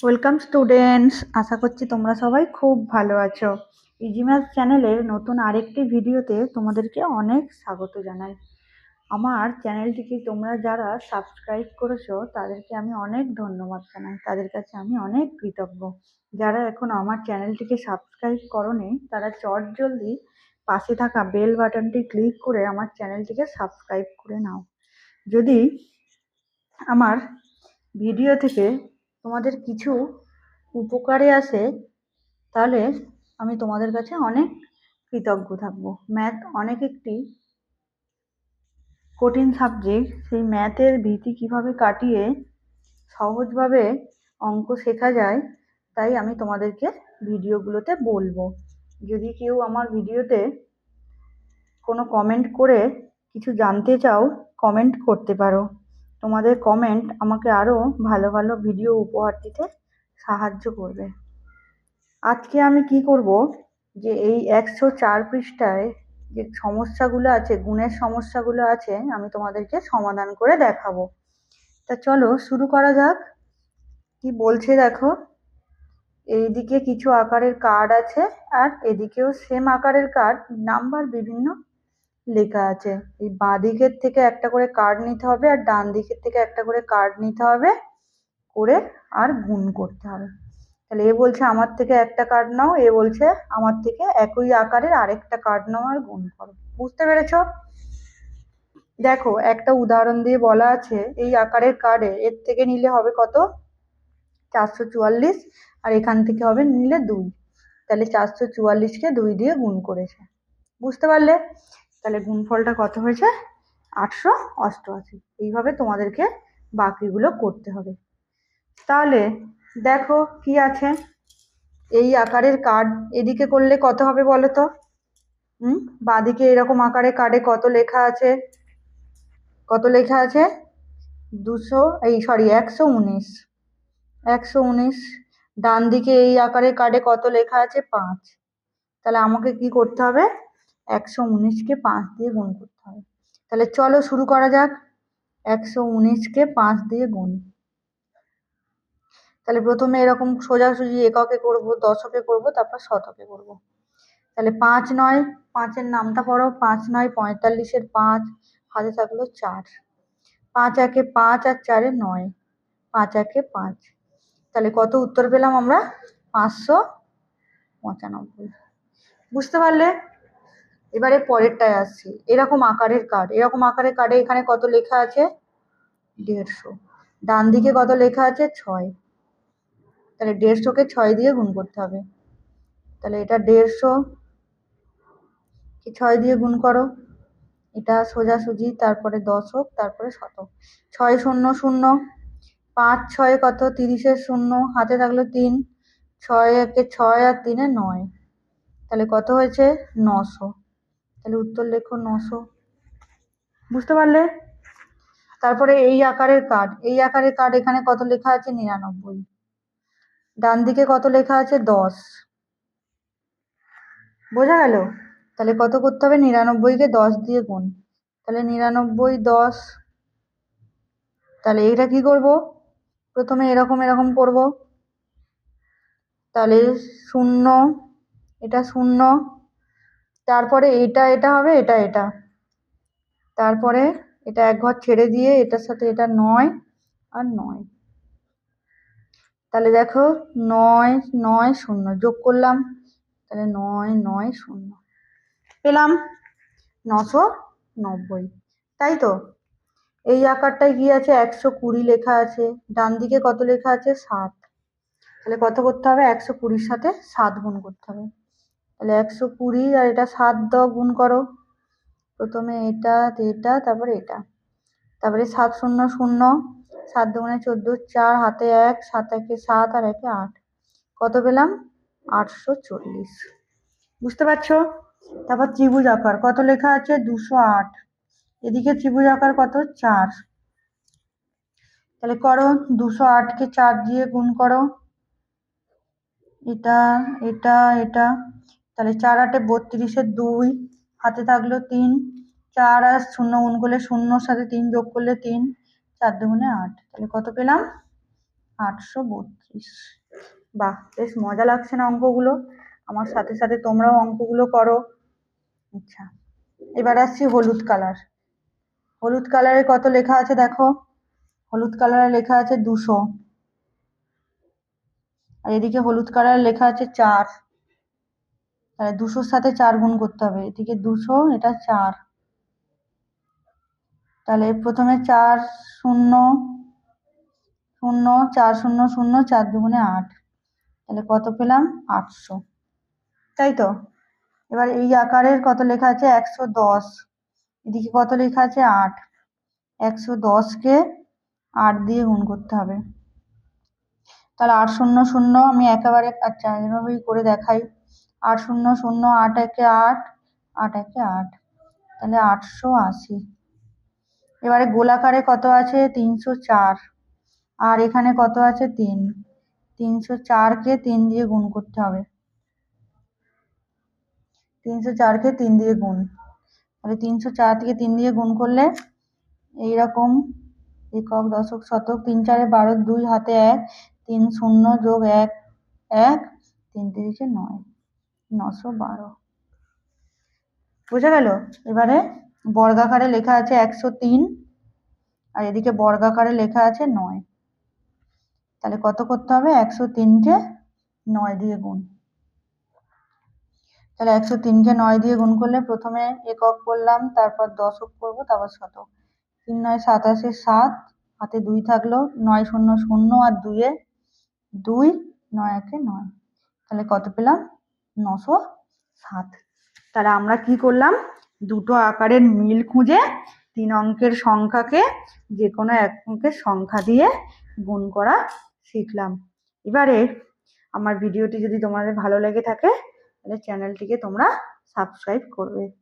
Welcome students, আশা করছি তোমরা সবাই খুব ভালো আছো। ইজি ম্যাথ চ্যানেলের নতুন আরেকটি ভিডিওতে তোমাদেরকে অনেক স্বাগত জানাই। আমার চ্যানেলটিকে তোমরা যারা সাবস্ক্রাইব করেছো তাদেরকে আমি অনেক ধন্যবাদ জানাই, তাদের কাছে আমি অনেক কৃতজ্ঞ। যারা এখন আমার চ্যানেলটিকে সাবস্ক্রাইব করোনি তারা চটজলদি পাশে থাকা বেল বাটনটি ক্লিক করে আমার চ্যানেলটিকে সাবস্ক্রাইব করে নাও। যদি আমার ভিডিও থেকে তোমাদের কিছু উপকারে আসে তাহলে আমি তোমাদের কাছে অনেক কৃতজ্ঞ থাকবো। ম্যাথ অনেক একটি কঠিন সাবজেক্ট, সেই ম্যাথের ভীতি কিভাবে কাটিয়ে সহজভাবে অঙ্ক শেখা যায় তাই আমি তোমাদেরকে ভিডিওগুলোতে বলবো। যদি কেউ আমার ভিডিওতে কোনো কমেন্ট করে কিছু জানতে চাও, কমেন্ট করতে পারো। তোমাদের কমেন্ট আমাকে আরও ভালো ভালো ভিডিও উপহার দিতে সাহায্য করবে। আজকে আমি কি করব, যে এই 104 পৃষ্ঠায় যে সমস্যাগুলো আছে, গুণের সমস্যাগুলো আছে, আমি তোমাদেরকে সমাধান করে দেখাবো। তা চলো শুরু করা যাক। কি বলছে দেখো, এইদিকে কিছু আকারের কার্ড আছে আর এদিকেও সেম আকারের কার্ড, নাম্বার বিভিন্ন লেখা আছে। এই বাঁ দিকের থেকে একটা করে কার্ড নিতে হবে আর ডান দিকের থেকে একটা করে কার্ড নিতে হবে, করে আর গুণ করতে হবে। তাহলে এ বলছে আমার থেকে একটা কার্ড নাও, এ বলছে আমার থেকে একই আকারের আরেকটা কার্ড নাও আর গুণ করো। বুঝতে পেরেছো? দেখো একটা উদাহরণ দিয়ে বলা আছে, এই আকারের কার্ডে এর থেকে নিলে হবে কত, 444, আর এখান থেকে হবে নিলে 2। তাহলে 444কে 2 দিয়ে গুণ করেছে। বুঝতে পারলে? তাহলে গুণফলটা কত হয়েছে, 888। এইভাবে তোমাদেরকে বাকিগুলো করতে হবে। তাহলে দেখো কি আছে, এই আকারের কার্ড এদিকে করলে কত হবে বলো তো? বাঁদিকে এরকম আকারে কার্ডে কত লেখা আছে, কত লেখা আছে, 119। 119। ডান দিকে এই আকারে কার্ডে কত লেখা আছে, 5। তাহলে আমাকে কি করতে হবে, 119কে 5 দিয়ে গুণ করতে হবে। তাহলে চলো শুরু করা যাক। 119কে 5 দিয়ে গুণ। তাহলে প্রথমে এরকম সোজাসুজি এককে করব, দশকে করব, তারপর শতকে করব। তাহলে 5 9, 5-এর নামটা পড়ো। 5 9 45-এর 5, হাতে থাকলো 4। 5 একে 5 আর 4-এ 9, 5 একে 5। তাহলে কত উত্তর পেলাম আমরা, 595। বুঝতে পারলে? এবারে পরেরটায় আসছি। এরকম আকারের কার্ড, এরকম আকারের কার্ডে এখানে কত লেখা আছে, 150। ডান দিকে কত লেখা আছে, 6। তাহলে 150কে 6 দিয়ে গুণ করতে হবে। তাহলে এটা 150 কে 6 দিয়ে গুণ করো। এটা সোজাসুজি, তারপরে দশক, তারপরে শতক। 6 0 0, 5 6 কত, 30-এর 0, হাতে থাকলো 3। 6 একে 6 আর 3-এ 9। তাহলে কত হয়েছে, 900। তাহলে উত্তর লেখো 900। বুঝতে পারলে? তারপরে এই আকারের কার্ড, এই আকারের কার্ড এখানে কত লেখা আছে, 99। ডান দিকে কত লেখা আছে, 10। বোঝা গেল? তাহলে কত করতে হবে, 99কে 10 দিয়ে গুণ। তাহলে 99 10। তাহলে এটা কি করব, প্রথমে এরকম এরকম করব। তাহলে 0, এটা 0, তারপরে এটা এটা হবে, এটা এটা, তারপরে এটা এক ঘর ছেড়ে দিয়ে এটার সাথে এটা 9 আর 9। তাহলে দেখো 9 9 0 যোগ করলাম, তাহলে 9 9 0 পেলাম 990। তাই তো? এই আকারটায় কি আছে, 120 লেখা আছে। ডান দিকে কত লেখা আছে, 7। তাহলে কত করতে হবে, 120-র সাথে 7 গুণ করতে হবে। তাহলে 120 আর এটা 7 দাও গুণ করো। প্রথমে এটা এটা, তারপরে এটা, তারপরে 7 0 0, 7 দুগুণে 14, 4 হাতে 1, 7 একে 7 আর একে 8। কত পেলাম, 840। বুঝতে পারছো? তারপর ত্রিভুজ আকার কত লেখা আছে, 208। এদিকে ত্রিভুজ আকার কত, 4। তাহলে করো, 208কে 4 দিয়ে গুণ করো। এটা এটা এটা, তাহলে 4 8-এ 32-এর 2, হাতে থাকলো 3। 4 আর 0 গুণ করলে 0-র সাথে 3 যোগ করলে 3, 4 দুগুণে 8। তাহলে কত পেলাম, 832। বাহ, বেশ মজা লাগছে না অঙ্কগুলো? আমার সাথে সাথে তোমরাও অঙ্কগুলো করো। আচ্ছা, এবার আসছি হলুদ কালার। হলুদ কালারে কত লেখা আছে দেখো। হলুদ কালারে লেখা আছে 200, আর এদিকে হলুদ কালারে লেখা আছে 4। তাহলে 200-র সাথে 4 গুণ করতে হবে। এদিকে 200, এটা 4। তাহলে প্রথমে 4 0 0 4 0 0, 4 দুগুণে 8। তাহলে কত পেলাম? 800, তাই তো? এবার এই আকারের কত লেখা আছে? 110। এদিকে কত লেখা আছে? 8। 110-কে 8 দিয়ে গুণ করতে হবে। তাহলে 8 0 0, আমি একেবারে আচ্ছা এভাবেই করে দেখাই। 8 0 0, 8 একে 8, 8 একে 8, তাহলে 880। এবারে গোলাকারে কত আছে? 304, আর এখানে কত আছে? 3। 304-কে 3 দিয়ে গুণ করতে হবে। 304-কে 3 দিয়ে গুণ, তাহলে 304 থেকে 3 দিয়ে গুণ করলে এইরকম একক দশক শতক 3 4 12, 2 হাতে 1, 3 0 যোগ 1 1, 3 3 9, 912। বোঝা গেল? এবারে বর্গাকারে লেখা আছে 103, আর এদিকে বর্গাকারে লেখা আছে 9। তাহলে কত করতে হবে? 103-কে 9 দিয়ে গুণ। তাহলে 103-কে 9 দিয়ে গুণ করলে প্রথমে একক করলাম, তারপর দশক করবো, তারপর শতক। 3 9 27, 7 হাতে 2 থাকলো, 9 0 0, আর 2-এ 2, 9 একে 9। তাহলে কত পেলাম? 907। তাহলে আমরা কি করলাম? দুটো আকারের মিল খুঁজে 3 অঙ্কের সংখ্যাকে যে কোনো এক অঙ্কের সংখ্যা দিয়ে গুণ করা শিখলাম। এবারে আমার ভিডিওটি যদি তোমাদের ভালো লেগে থাকে তাহলে চ্যানেলটিকে তোমরা সাবস্ক্রাইব করবে।